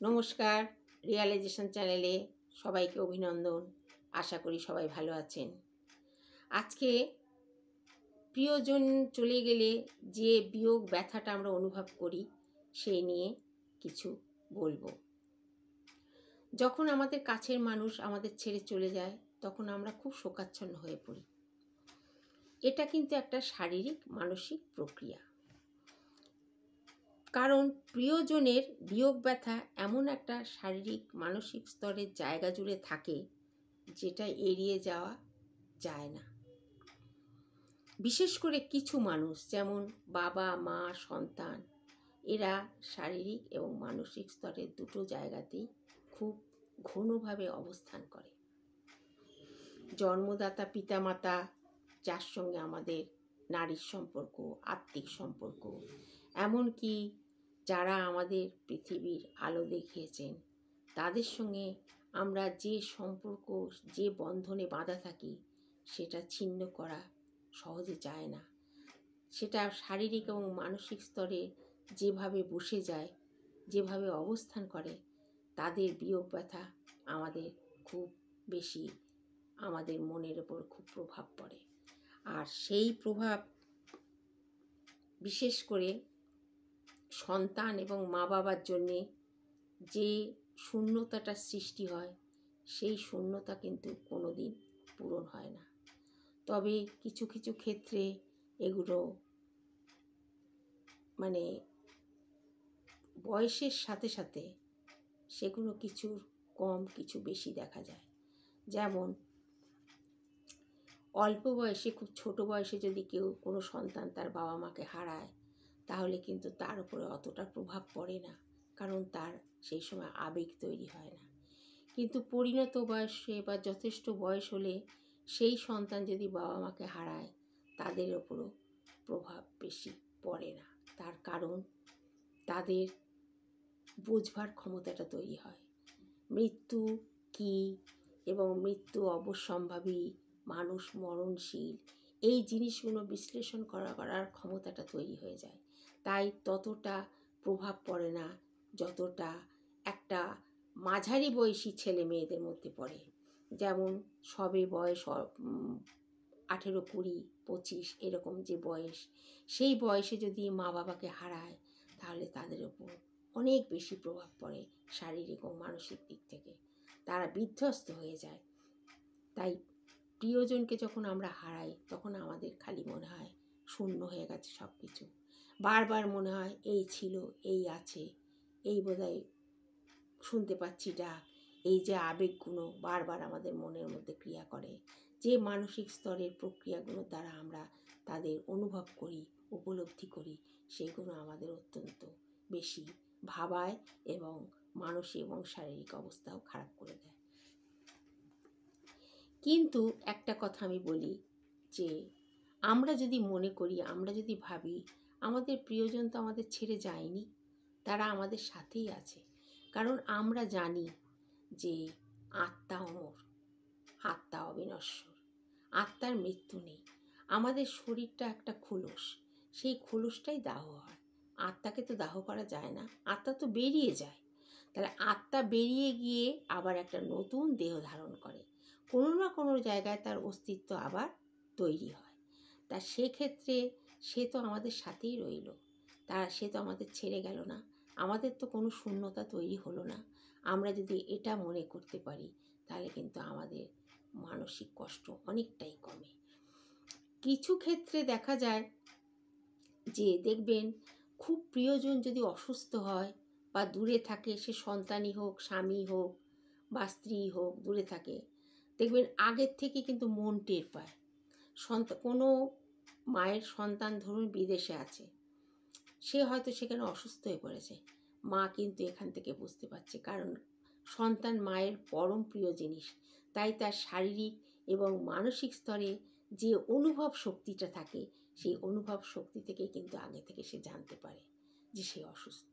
নমস্কার, রিয়ালাইজেশন চ্যানেলে সবাইকে অভিনন্দন। আশা করি সবাই ভালো আছেন। আজকে প্রিয়জন চলে গেলে যে বিয়োগ ব্যথাটা আমরা অনুভব করি সেই নিয়ে কিছু বলবো। যখন আমাদের কাছের মানুষ আমাদের ছেড়ে চলে যায় তখন আমরা খুব শোকাচ্ছন্ন হয়ে পড়ি। এটা কিন্তু একটা শারীরিক মানসিক প্রক্রিয়া। কারণ প্রিয়জনের বিয়োগ ব্যথা এমন একটা শারীরিক মানসিক স্তরের জায়গা জুড়ে থাকে যেটা এড়িয়ে যাওয়া যায় না। বিশেষ করে কিছু মানুষ যেমন বাবা মা সন্তান, এরা শারীরিক এবং মানসিক স্তরের দুটো জায়গাতেই খুব ঘনভাবে অবস্থান করে। জন্মদাতা পিতামাতা, যার সঙ্গে আমাদের নারীর সম্পর্ক, আত্মিক সম্পর্ক, এমনকি যারা আমাদের পৃথিবীর আলো দেখিয়েছেন, তাদের সঙ্গে আমরা যে সম্পর্ক, যে বন্ধনে বাঁধা থাকি, সেটা ছিন্ন করা সহজে যায় না। সেটা শারীরিক এবং মানসিক স্তরে যেভাবে বসে যায়, যেভাবে অবস্থান করে, তাদের বিয়োগ ব্যথা আমাদের খুব বেশি, আমাদের মনের ওপর খুব প্রভাব পড়ে। আর সেই প্রভাব বিশেষ করে সন্তান এবং মা বাবার জন্যে যে শূন্যতাটা সৃষ্টি হয়, সেই শূন্যতা কিন্তু কোনো দিন পূরণ হয় না। তবে কিছু কিছু ক্ষেত্রে এগুলো বয়সের সাথে সাথে সেগুলো কিছু কম কিছু বেশি দেখা যায়। যেমন অল্প বয়সে, খুব ছোট বয়সে যদি কেউ কোনো সন্তান তার বাবা মাকে হারায়, তাহলে কিন্তু তার উপরে অতটা প্রভাব পড়ে না, কারণ তার সেই সময় আবেগ তৈরি হয় না। কিন্তু পরিণত বয়সে বা যথেষ্ট বয়স হলে সেই সন্তান যদি বাবা মাকে হারায়, তাদের ওপরও প্রভাব বেশি পড়ে না। তার কারণ তাদের বুঝবার ক্ষমতাটা তৈরি হয়। মৃত্যু কী এবং মৃত্যু অবশ্যম্ভাবী, মানুষ মরণশীল, এই জিনিসগুলো বিশ্লেষণ করার ক্ষমতাটা তৈরি হয়ে যায়। তাই ততটা প্রভাব পড়ে না যতটা একটা মাঝারি বয়সী ছেলে মেয়েদের মধ্যে পড়ে। যেমন সবে বয়স 18, 20, 25 এরকম যে বয়স, সেই বয়সে যদি মা বাবাকে হারায়, তাহলে তাদের ওপর অনেক বেশি প্রভাব পড়ে শারীরিক ও মানসিক দিক থেকে। তারা বিধ্বস্ত হয়ে যায়। তাই প্রিয়জনকে যখন আমরা হারাই, তখন আমাদের খালি মনে হয় শূন্য হয়ে গেছে সব কিছু। বারবার মনে হয় এই ছিল, এই আছে, এই বোধহয় শুনতে পাচ্ছি ডাক। এই যে আবেগগুলো বারবার আমাদের মনের মধ্যে ক্রিয়া করে, যে মানসিক স্তরের প্রক্রিয়াগুলোর দ্বারা আমরা তাদের অনুভব করি, উপলব্ধি করি, সেগুলো আমাদের অত্যন্ত বেশি ভাবায় এবং মানসিক এবং শারীরিক অবস্থাও খারাপ করে দেয়। কিন্তু একটা কথা আমি বলি, যে আমরা যদি মনে করি, আমরা যদি ভাবি আমাদের প্রিয়জন তো আমাদের ছেড়ে যায়নি, তারা আমাদের সাথেই আছে। কারণ আমরা জানি যে আত্মা অমর, আত্মা অবিনশ্বর, আত্মার মৃত্যু নেই। আমাদের শরীরটা একটা খোলস, সেই খোলসটাই দাহ হয়। আত্মাকে তো দাহ করা যায় না, আত্মা তো বেরিয়ে যায়। তাহলে আত্মা বেরিয়ে গিয়ে আবার একটা নতুন দেহ ধারণ করে, কোনো না কোনো জায়গায় তার অস্তিত্ব আবার তৈরি হয়। তা সেক্ষেত্রে সে তো আমাদের সাথেই রইল, সে তো আমাদের ছেড়ে গেল না, আমাদের তো কোনো শূন্যতা তৈরি হলো না। আমরা যদি এটা মনে করতে পারি, তাহলে কিন্তু আমাদের মানসিক কষ্ট অনেকটাই কমে। কিছু ক্ষেত্রে দেখা যায় যে দেখবেন খুব প্রিয়জন যদি অসুস্থ হয় বা দূরে থাকে, সে সন্তানই হোক, স্বামী হোক বা স্ত্রী হোক, দূরে থাকে, দেখবেন আগের থেকে কিন্তু মন টের পায়। কোনো মায়ের সন্তান ধরুন বিদেশে আছে, সে হয়তো সেখানে অসুস্থ হয়ে পড়েছে, মা কিন্তু এখান থেকে বুঝতে পারছে, কারণ সন্তান মায়ের পরম প্রিয় জিনিস। তাই তার শারীরিক এবং মানসিক স্তরে যে অনুভব শক্তিটা থাকে, সেই অনুভব শক্তি থেকে কিন্তু আগে থেকে সে জানতে পারে যে সে অসুস্থ।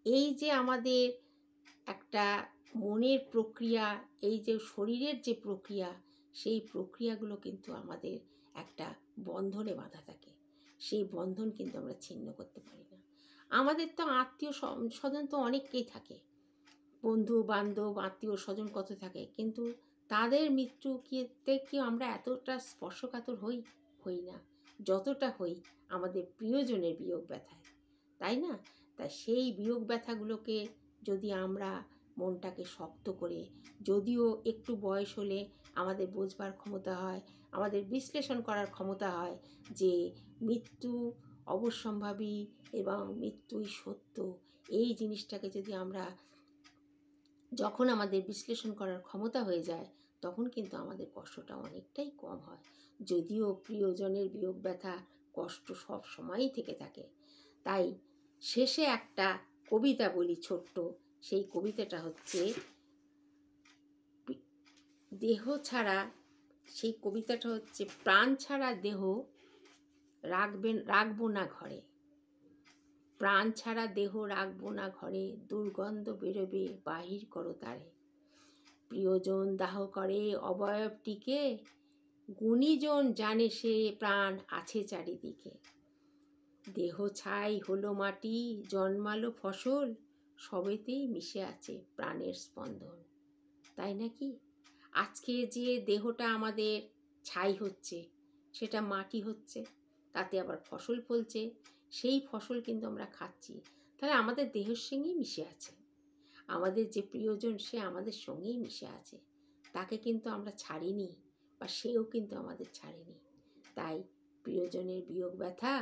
এই যে আমাদের একটা মনের প্রক্রিয়া, এই যে শরীরের যে প্রক্রিয়া, সেই প্রক্রিয়াগুলো কিন্তু আমাদের একটা বন্ধনে বাঁধা থাকে। সেই বন্ধন কিন্তু আমরা ছিন্ন করতে পারি না। আমাদের তো আত্মীয় স্বজন তো অনেকেই থাকে, বন্ধু বান্ধব আত্মীয় স্বজন কত থাকে, কিন্তু তাদের মৃত্যুতে কি আমরা এতটা স্পর্শকাতর হই না যতটা হই আমাদের প্রিয়জনের বিয়োগ ব্যথায়, তাই না? তাই সেই বিয়োগ ব্যথাগুলোকে যদি আমরা মনটাকে শক্ত করে, যদিও একটু বয়স হলে আমাদের বোঝবার ক্ষমতা হয়, আমাদের বিশ্লেষণ করার ক্ষমতা হয় যে মৃত্যু অবশ্যম্ভাবী এবং মৃত্যুই সত্য, এই জিনিসটাকে যদি আমরা, যখন আমাদের বিশ্লেষণ করার ক্ষমতা হয়ে যায়, তখন কিন্তু আমাদের কষ্টটা অনেকটাই কম হয়। যদিও প্রিয়জনের বিয়োগ ব্যথা কষ্ট সব সময়ই থেকে থাকে। তাই শেষে একটা কবিতা বলি ছোট্ট, সেই কবিতাটা হচ্ছে দেহ ছাড়া, সেই কবিতাটা হচ্ছে প্রাণ ছাড়া দেহ রাখবো না ঘরে, প্রাণ ছাড়া দেহ রাখবো না ঘরে, দুর্গন্ধ বেরোবে বাহির করো তারে, প্রিয়জন দাহ করে অবয়বটিকে, গুণীজন জানে সে প্রাণ আছে চারিদিকে, দেহ ছাই হলো মাটি জন্মালো ফসল, সবেতেই মিশে আছে প্রাণের স্পন্দন। তাই নাকি? আজকে যে দেহটা আমাদের ছাই হচ্ছে, সেটা মাটি হচ্ছে, তাতে আবার ফসল ফলছে, সেই ফসল কিন্তু আমরা খাচ্ছি, তাহলে আমাদের দেহের সঙ্গেই মিশে আছে। আমাদের যে প্রিয়জন সে আমাদের সঙ্গেই মিশে আছে, তাকে কিন্তু আমরা ছাড়িনি, বা সেও কিন্তু আমাদের ছাড়েনি। তাই প্রিয়জনের বিয়োগ ব্যথা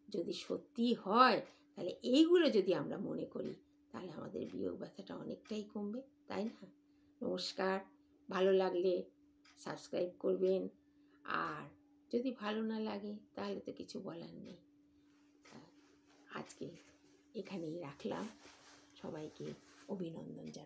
যদি সত্যি হয়, তাহলে এইগুলো যদি আমরা মনে করি, তাহলে আমাদের বিয়োগ ব্যথাটা অনেকটাই কমবে, তাই না? নমস্কার। ভালো লাগলে সাবস্ক্রাইব করবেন, আর যদি ভালো না লাগে তাহলে তো কিছু বলার নেই। আজকে এখানেই রাখলাম, সবাইকে অভিনন্দন জানাই।